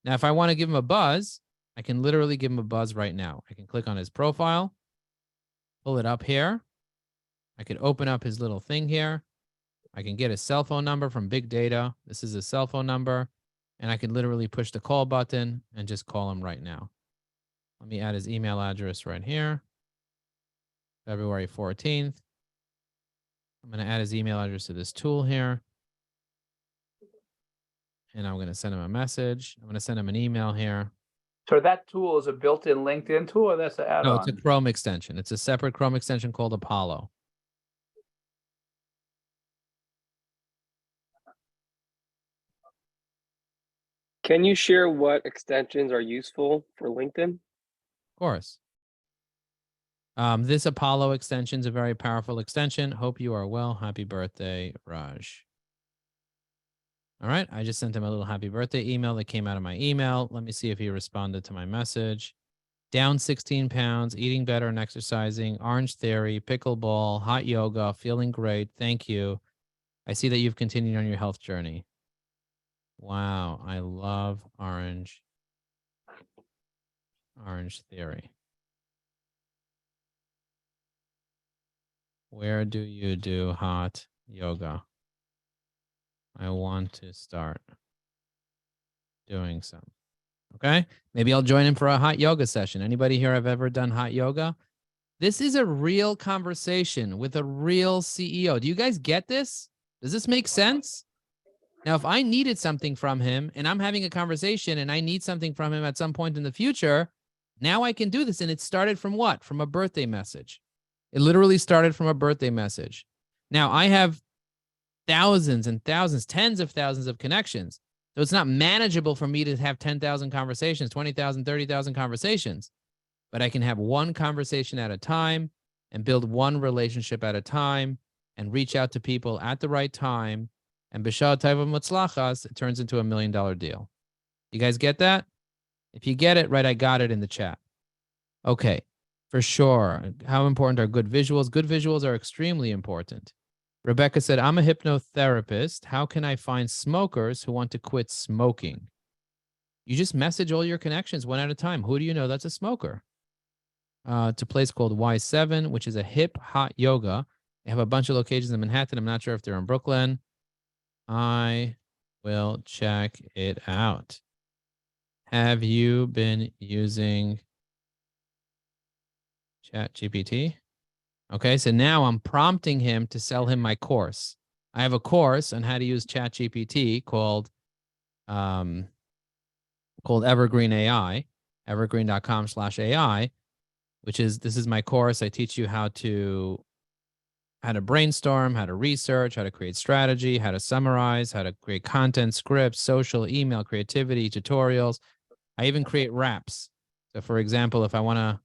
Now, if I want to give him a buzz, I can literally give him a buzz right now. I can click on his profile, pull it up here. I could open up his little thing here. I can get his cell phone number from big data. This is his cell phone number. And I can literally push the call button and just call him right now. Let me add his email address right here. February 14th. I'm going to add his email address to this tool here. And I'm going to send him a message. I'm going to send him an email here.
So that tool is a built-in LinkedIn tool, or that's an add-on?
No, it's a Chrome extension. It's a separate Chrome extension called Apollo.
Can you share what extensions are useful for LinkedIn?
Of course. This Apollo extension is a very powerful extension. Hope you are well. Happy birthday, Raj. All right. I just sent him a little happy birthday email that came out of my email. Let me see if he responded to my message. Down 16 pounds, eating better and exercising, Orange Theory, pickleball, hot yoga, feeling great. Thank you. I see that you've continued on your health journey. Wow. I love Orange Theory. Where do you do hot yoga? I want to start doing some. Okay. Maybe I'll join him for a hot yoga session. Anybody here have ever done hot yoga? This is a real conversation with a real CEO. Do you guys get this? Does this make sense? Now, if I needed something from him and I'm having a conversation and I need something from him at some point in the future, now I can do this. And it started from what? From a birthday message. It literally started from a birthday message. Now, I have thousands and thousands, tens of thousands of connections. So it's not manageable for me to have 10,000 conversations, 20,000, 30,000 conversations. But I can have one conversation at a time and build one relationship at a time and reach out to people at the right time. And b'sha'ah tova mutzlachas, it turns into $1 million deal. You guys get that? If you get it, right, I got it in the chat. Okay, for sure. How important are good visuals? Good visuals are extremely important. Rebecca said, I'm a hypnotherapist. How can I find smokers who want to quit smoking? You just message all your connections one at a time. Who do you know that's a smoker? It's a place called Y7, which is a hip hot yoga. They have a bunch of locations in Manhattan. I'm not sure if they're in Brooklyn. I will check it out. Have you been using ChatGPT? Okay, so now I'm prompting him to sell him my course. I have a course on how to use ChatGPT called called Evergreen AI, evergreen.com/AI, this is my course. I teach you how to brainstorm, how to research, how to create strategy, how to summarize, how to create content, scripts, social, email, creativity, tutorials. I even create raps. So for example, if I want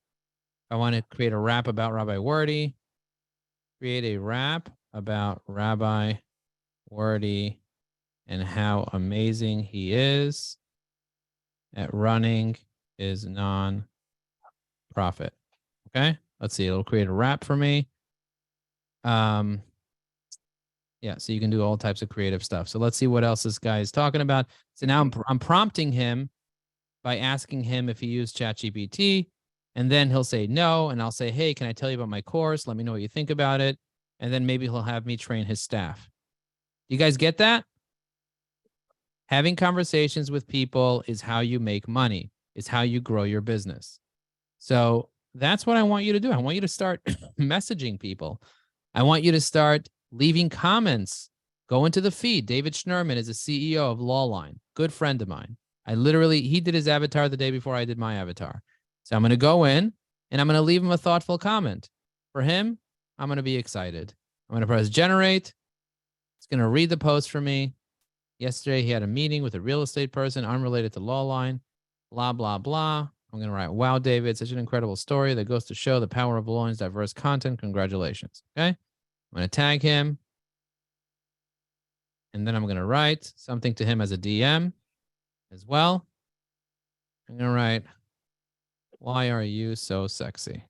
to create a rap about Rabbi Wordy, create a rap about Rabbi Wordy and how amazing he is at running his non-profit. Okay, let's see. It'll create a rap for me. Yeah, so you can do all types of creative stuff. So let's see what else this guy is talking about. So now I'm prompting him by asking him if he used ChatGPT, and then he'll say no, and I'll say, hey, can I tell you about my course? Let me know what you think about it. And then maybe he'll have me train his staff. You guys get that? Having conversations with people is how you make money, is how you grow your business. So that's what I want you to do. I want you to start messaging people. I want you to start leaving comments. Go into the feed. David Schnurman is a CEO of Lawline, good friend of mine. He did his avatar the day before I did my avatar. So I'm going to go in and I'm going to leave him a thoughtful comment. For him, I'm going to be excited. I'm going to press generate. It's going to read the post for me. Yesterday, he had a meeting with a real estate person unrelated to Lawline, blah, blah, blah. I'm going to write, wow, David, such an incredible story that goes to show the power of Lawline's diverse content. Congratulations. Okay. I'm going to tag him. And then I'm going to write something to him as a DM as well. I'm going to write, why are you so sexy?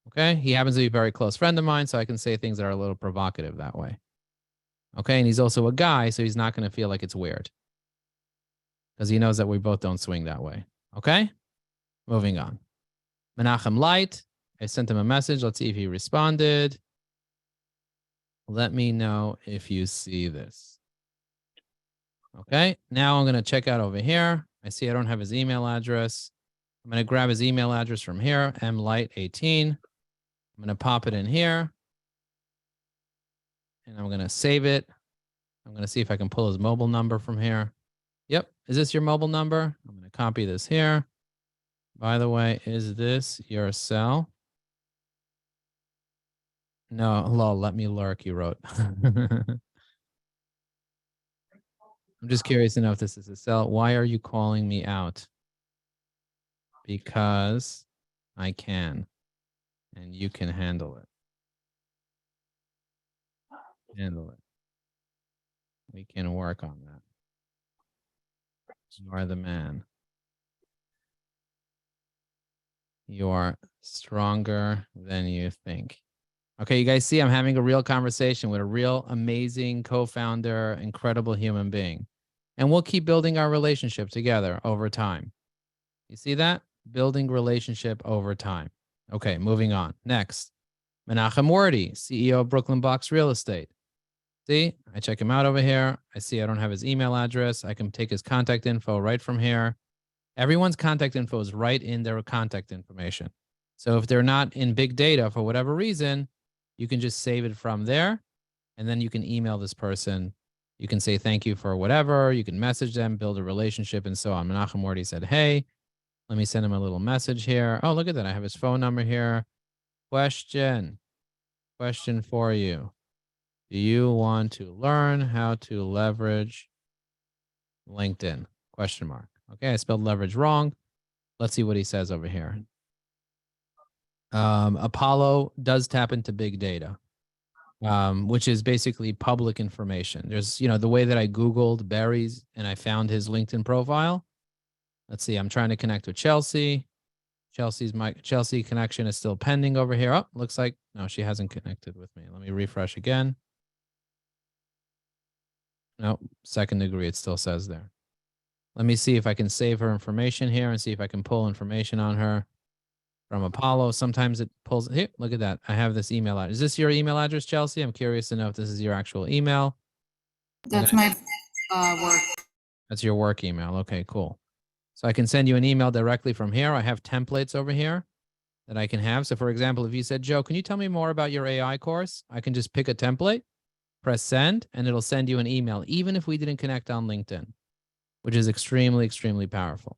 Okay. He happens to be a very close friend of mine, so I can say things that are a little provocative that way. Okay. And he's also a guy, so he's not going to feel like it's weird because he knows that we both don't swing that way. Okay. Moving on. Menachem Light. I sent him a message. Let's see if he responded. Let me know if you see this. Okay. Now I'm going to check out over here. I see I don't have his email address. I'm going to grab his email address from here, mlight18. I'm going to pop it in here. And I'm going to save it. I'm going to see if I can pull his mobile number from here. Yep. Is this your mobile number? I'm going to copy this here. By the way, is this your cell? No, lol, let me lurk, you wrote. I'm just curious to know if this is a cell. Why are you calling me out? Because I can, and you can handle it. Handle it. We can work on that. You are the man. You are stronger than you think. Okay, you guys see I'm having a real conversation with a real amazing co-founder, incredible human being. And we'll keep building our relationship together over time. You see that? Building relationship over time. Okay, moving on. Next, Menachem Wordy, CEO of Brooklyn Box Real Estate. See, I check him out over here. I see I don't have his email address. I can take his contact info right from here. Everyone's contact info is right in their contact information. So if they're not in big data for whatever reason, you can just save it from there. And then you can email this person. You can say thank you for whatever. You can message them, build a relationship, and so on. Menachem Wordy said, hey, let me send him a little message here. Oh, look at that. I have his phone number here. Question for you. Do you want to learn how to leverage LinkedIn? Question mark. Okay, I spelled leverage wrong. Let's see what he says over here. Apollo does tap into big data, which is basically public information. There's, the way that I Googled Barry's and I found his LinkedIn profile. Let's see, I'm trying to connect with Chelsea. Chelsea connection is still pending over here. Oh, looks like, no, she hasn't connected with me. Let me refresh again. No, second degree, it still says there. Let me see if I can save her information here and see if I can pull information on her from Apollo. Sometimes it pulls. Here, look at that. I have this email address. Is this your email address, Chelsea? I'm curious to know if this is your actual email.
That's my work.
That's your work email. Okay, cool. So I can send you an email directly from here. I have templates over here that I can have. So for example, if you said, Joe, can you tell me more about your AI course? I can just pick a template, press send, and it'll send you an email, even if we didn't connect on LinkedIn. which is extremely, extremely powerful.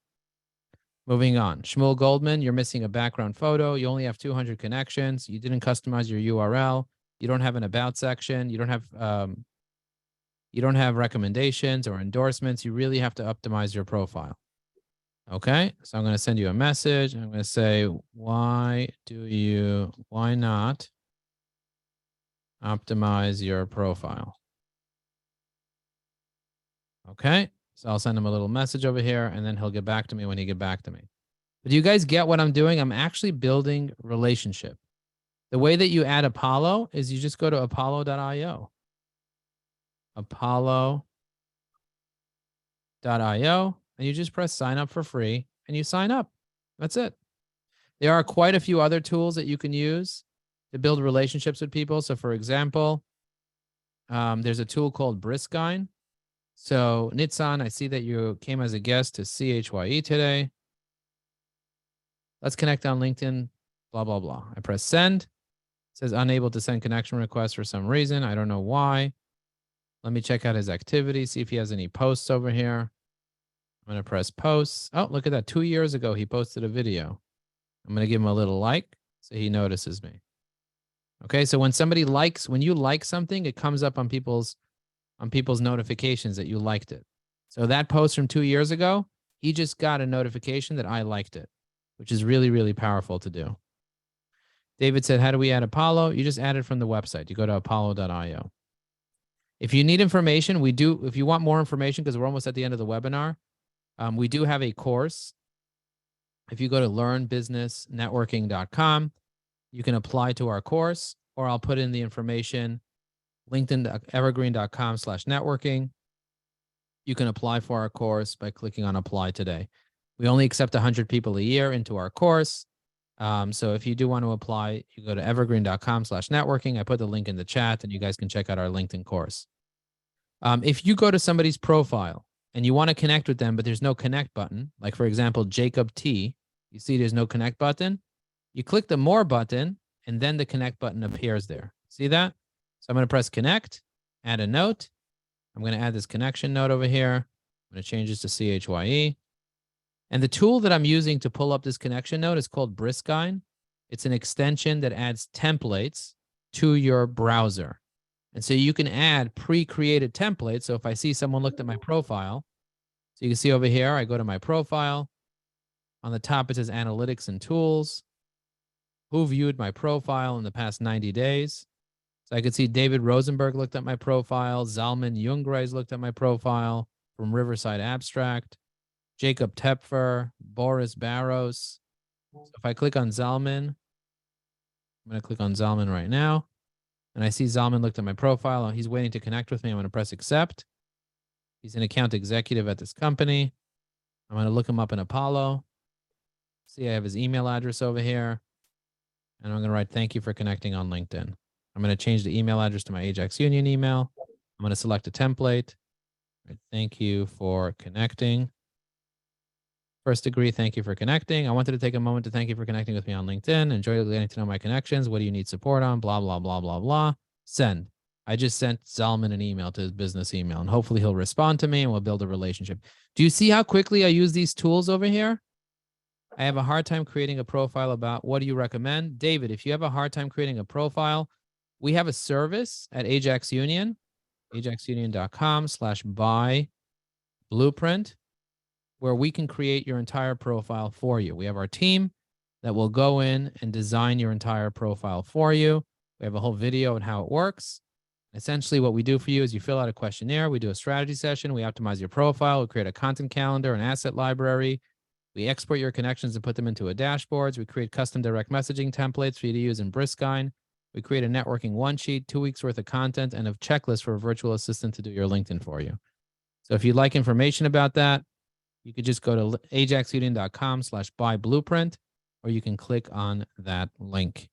Moving on. Shmuel Goldman, you're missing a background photo. You only have 200 connections. You didn't customize your URL. You don't have an about section. You don't have recommendations or endorsements. You really have to optimize your profile. Okay, so I'm going to send you a message. I'm going to say, why not optimize your profile? Okay, so I'll send him a little message over here, and then he'll get back to me when he get back to me. But do you guys get what I'm doing? I'm actually building relationship. The way that you add Apollo is you just go to apollo.io. Apollo.io, and you just press sign up for free, and you sign up. That's it. There are quite a few other tools that you can use to build relationships with people. So for example, there's a tool called Briskine. So Nitsan, I see that you came as a guest to CHYE today. Let's connect on LinkedIn, blah, blah, blah. I press send. It says unable to send connection request for some reason. I don't know why. Let me check out his activity, see if he has any posts over here. I'm going to press posts. Oh, look at that. 2 years ago, he posted a video. I'm going to give him a little like so he notices me. Okay, so when you like something, it comes up on people's notifications that you liked it. So that post from 2 years ago, he just got a notification that I liked it, which is really, really powerful to do. David said, how do we add Apollo? You just add it from the website. You go to apollo.io. If you need information, if you want more information, because we're almost at the end of the webinar, we do have a course. If you go to learnbusinessnetworking.com, you can apply to our course, or I'll put in the information, linkedin.evergreen.com/networking. You can apply for our course by clicking on apply today. We only accept 100 people a year into our course. So if you do want to apply, you go to evergreen.com/networking. I put the link in the chat, and you guys can check out our LinkedIn course. If you go to somebody's profile and you want to connect with them, but there's no connect button, like for example, Jacob T, you see there's no connect button. You click the more button, and then the connect button appears there. See that? So I'm going to press connect, add a note. I'm going to add this connection note over here. I'm going to change this to CHYE. And the tool that I'm using to pull up this connection note is called Briskine. It's an extension that adds templates to your browser. And so you can add pre-created templates. So if I see someone looked at my profile, so you can see over here, I go to my profile. On the top, it says analytics and tools. Who viewed my profile in the past 90 days? So I could see David Rosenberg looked at my profile. Zalman Jungreis looked at my profile from Riverside Abstract. Jacob Tepfer, Boris Barros. So if I click on Zalman, I'm going to click on Zalman right now. And I see Zalman looked at my profile. He's waiting to connect with me. I'm going to press accept. He's an account executive at this company. I'm going to look him up in Apollo. See, I have his email address over here. And I'm going to write, thank you for connecting on LinkedIn. I'm going to change the email address to my Ajax Union email. I'm going to select a template. Right, thank you for connecting. First degree, thank you for connecting. I wanted to take a moment to thank you for connecting with me on LinkedIn. Enjoy getting to know my connections. What do you need support on? Blah, blah, blah, blah, blah. Send. I just sent Zalman an email to his business email, and hopefully he'll respond to me and we'll build a relationship. Do you see how quickly I use these tools over here? I have a hard time creating a profile about what do you recommend? David, if you have a hard time creating a profile, we have a service at Ajax Union, ajaxunion.com/buy blueprint, where we can create your entire profile for you. We have our team that will go in and design your entire profile for you. We have a whole video on how it works. Essentially, what we do for you is you fill out a questionnaire. We do a strategy session. We optimize your profile. We create a content calendar, an asset library. We export your connections and put them into a dashboards. We create custom direct messaging templates for you to use in Briskine. We create a networking one sheet, 2 weeks worth of content, and a checklist for a virtual assistant to do your LinkedIn for you. So if you'd like information about that, you could just go to ajaxunion.com/buy blueprint, or you can click on that link.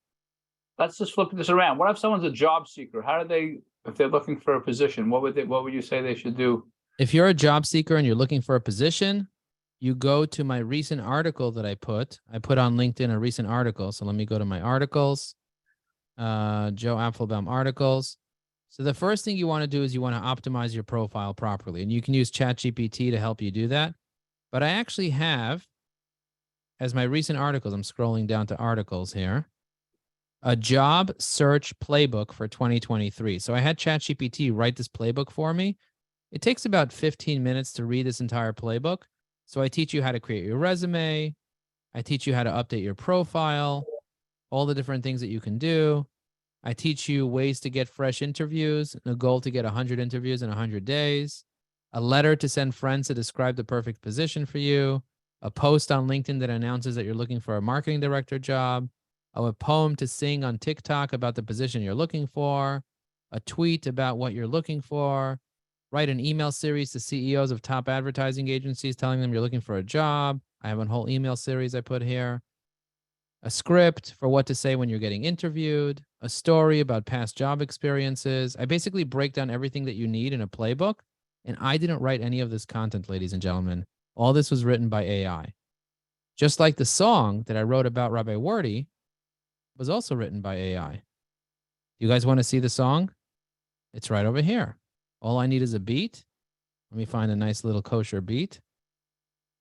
Let's just flip this around. What if someone's a job seeker? How do they, if they're looking for a position, what would you say they should do?
If you're a job seeker and you're looking for a position, you go to my recent article that I put on LinkedIn a recent article. So let me go to my articles, Joe Apfelbaum articles. So the first thing you want to do is you want to optimize your profile properly, and you can use ChatGPT to help you do that. But I actually have, as my recent articles, I'm scrolling down to articles here, a job search playbook for 2023. So I had ChatGPT write this playbook for me. It takes about 15 minutes to read this entire playbook. So I teach you how to create your resume. I teach you how to update your profile, all the different things that you can do. I teach you ways to get fresh interviews, a goal to get 100 interviews in 100 days, a letter to send friends to describe the perfect position for you, a post on LinkedIn that announces that you're looking for a marketing director job, a poem to sing on TikTok about the position you're looking for, a tweet about what you're looking for, write an email series to CEOs of top advertising agencies telling them you're looking for a job. I have a whole email series I put here. A script for what to say when you're getting interviewed, a story about past job experiences. I basically break down everything that you need in a playbook. And I didn't write any of this content, ladies and gentlemen. All this was written by AI. Just like the song that I wrote about Rabbi Wardy was also written by AI. You guys want to see the song? It's right over here. All I need is a beat. Let me find a nice little kosher beat.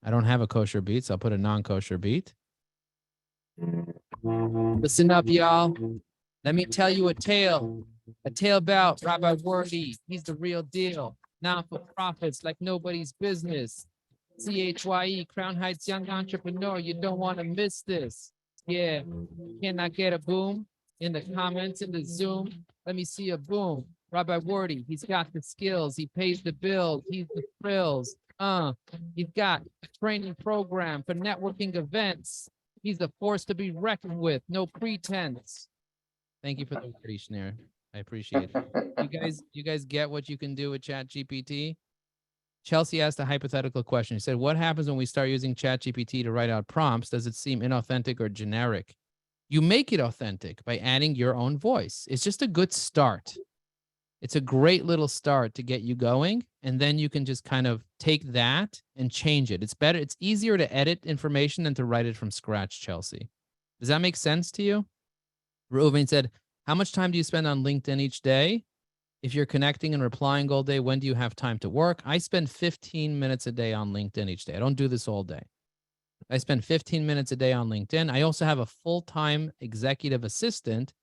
I don't have a kosher beat, so I'll put a non-kosher beat. Listen up, y'all. Let me tell you a tale about Rabbi Wardy. He's the real deal. Non-for-profits like nobody's business. CHYE, Crown Heights Young Entrepreneur. You don't want to miss this. Yeah. Can I get a boom in the comments in the Zoom? Let me see a boom. Rabbi Wardy, he's got the skills. He pays the bills. He's the thrills. He's got a training program for networking events. He's a force to be reckoned with. No pretense. Thank you for the word, Ishner. I appreciate it. You guys get what you can do with ChatGPT? Chelsea asked a hypothetical question. She said, what happens when we start using ChatGPT to write out prompts? Does it seem inauthentic or generic? You make it authentic by adding your own voice. It's just a good start. It's a great little start to get you going. And then you can just kind of take that and change it. It's better. It's easier to edit information than to write it from scratch, Chelsea. Does that make sense to you? Reuven said, how much time do you spend on LinkedIn each day? If you're connecting and replying all day, when do you have time to work? I spend 15 minutes a day on LinkedIn each day. I don't do this all day. I spend 15 minutes a day on LinkedIn. I also have a full-time executive assistant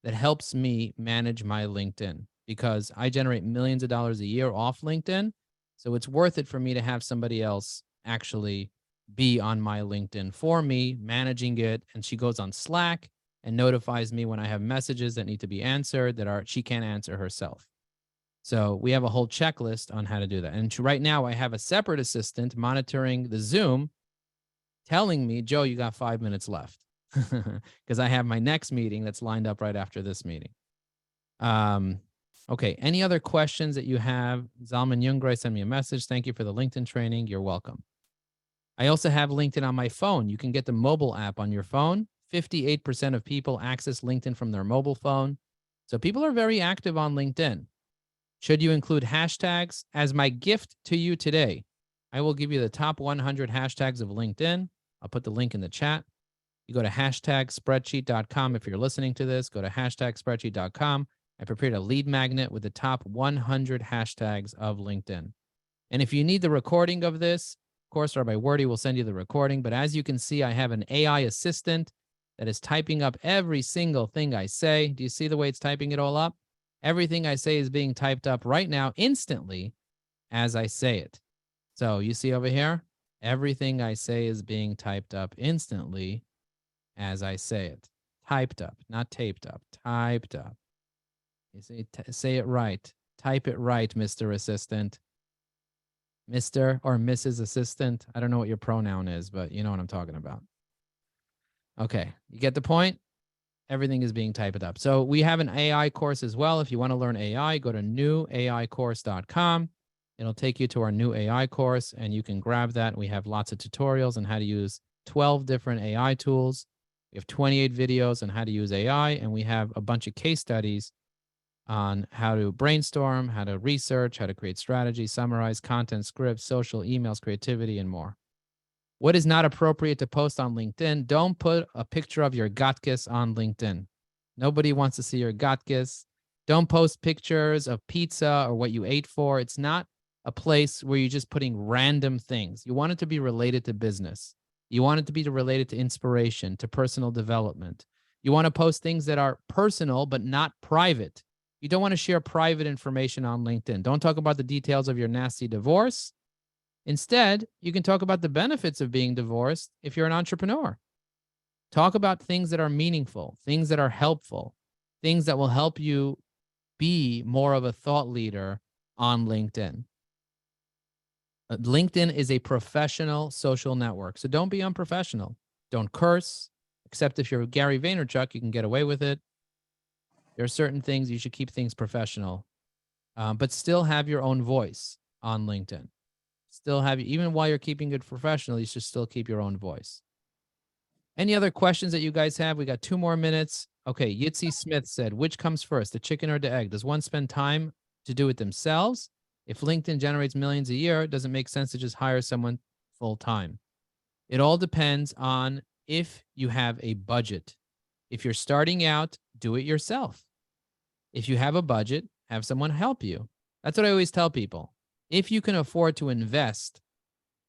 that helps me manage my LinkedIn because I generate millions of dollars a year off LinkedIn. So it's worth it for me to have somebody else actually be on my LinkedIn for me, managing it. And she goes on Slack and notifies me when I have messages that need to be answered that she can't answer herself. So we have a whole checklist on how to do that. And right now I have a separate assistant monitoring the Zoom telling me, Joe, you got 5 minutes left because I have my next meeting that's lined up right after this meeting. Okay, any other questions that you have? Zalman Jungray sent me a message. Thank you for the LinkedIn training. You're welcome. I also have LinkedIn on my phone. You can get the mobile app on your phone. 58% of people access LinkedIn from their mobile phone. So people are very active on LinkedIn. Should you include hashtags? As my gift to you today, I will give you the top 100 hashtags of LinkedIn. I'll put the link in the chat. You go to hashtagspreadsheet.com. If you're listening to this, go to hashtagspreadsheet.com. I prepared a lead magnet with the top 100 hashtags of LinkedIn. And if you need the recording of this, of course, Rabbi Wardy will send you the recording. But as you can see, I have an AI assistant that is typing up every single thing I say. Do you see the way it's typing it all up? Everything I say is being typed up right now instantly as I say it. So you see over here, everything I say is being typed up instantly as I say it. Typed up, not taped up, typed up. You see, say it right. Type it right, Mr. Assistant. Mr. or Mrs. Assistant. I don't know what your pronoun is, but you know what I'm talking about. Okay, you get the point? Everything is being typed up. So we have an AI course as well. If you want to learn AI, go to newaicourse.com. It'll take you to our new AI course, and you can grab that. We have lots of tutorials on how to use 12 different AI tools. We have 28 videos on how to use AI, and we have a bunch of case studies on how to brainstorm, how to research, how to create strategy, summarize content, scripts, social, emails, creativity, and more. What is not appropriate to post on LinkedIn? Don't put a picture of your Gatkis on LinkedIn. Nobody wants to see your Gatkis. Don't post pictures of pizza or what you ate for. It's not a place where you're just putting random things. You want it to be related to business. You want it to be related to inspiration, to personal development. You want to post things that are personal, but not private. You don't want to share private information on LinkedIn. Don't talk about the details of your nasty divorce. Instead, you can talk about the benefits of being divorced if you're an entrepreneur. Talk about things that are meaningful, things that are helpful, things that will help you be more of a thought leader on LinkedIn. LinkedIn is a professional social network, so don't be unprofessional. Don't curse, except if you're Gary Vaynerchuk, you can get away with it. There are certain things you should keep things professional, but still have your own voice on LinkedIn. Still have, even while you're keeping it professional, you should still keep your own voice. Any other questions that you guys have? We got 2 more minutes. Okay, Yitzi Smith said, which comes first, the chicken or the egg? Does one spend time to do it themselves? If LinkedIn generates millions a year, it doesn't make sense to just hire someone full time. It all depends on if you have a budget. If you're starting out, do it yourself. If you have a budget, have someone help you. That's what I always tell people. If you can afford to invest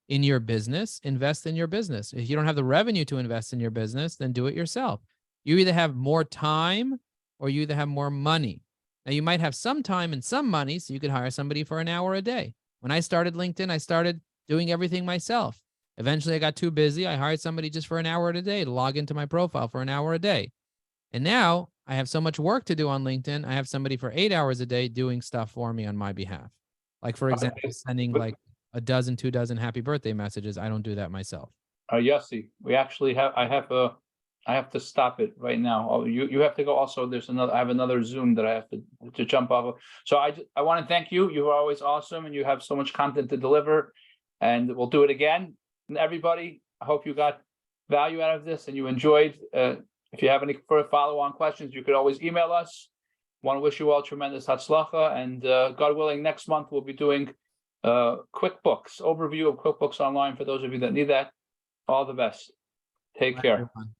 in your business, invest in your business. If you don't have the revenue to invest in your business, then do it yourself. You either have more time or you either have more money. Now, you might have some time and some money, so you could hire somebody for an hour a day. When I started LinkedIn, I started doing everything myself. Eventually, I got too busy. I hired somebody just for an hour a day to log into my profile for an hour a day. And now I have so much work to do on LinkedIn. I have somebody for 8 hours a day doing stuff for me on my behalf. Like, for example, sending like a dozen, 2 dozen happy birthday messages. I don't do that myself.
Yossi, we actually have, I have to stop it right now. Oh, you have to go also. There's another, I have another Zoom that I have to jump off of. So I want to thank you. You are always awesome and you have so much content to deliver, and we'll do it again. And everybody, I hope you got value out of this and you enjoyed. If you have any further follow-on questions, you could always email us. Want to wish you all tremendous hatzlacha, and God willing, next month we'll be doing QuickBooks, overview of QuickBooks Online for those of you that need that. All the best. Take
Bye,
care.
everyone.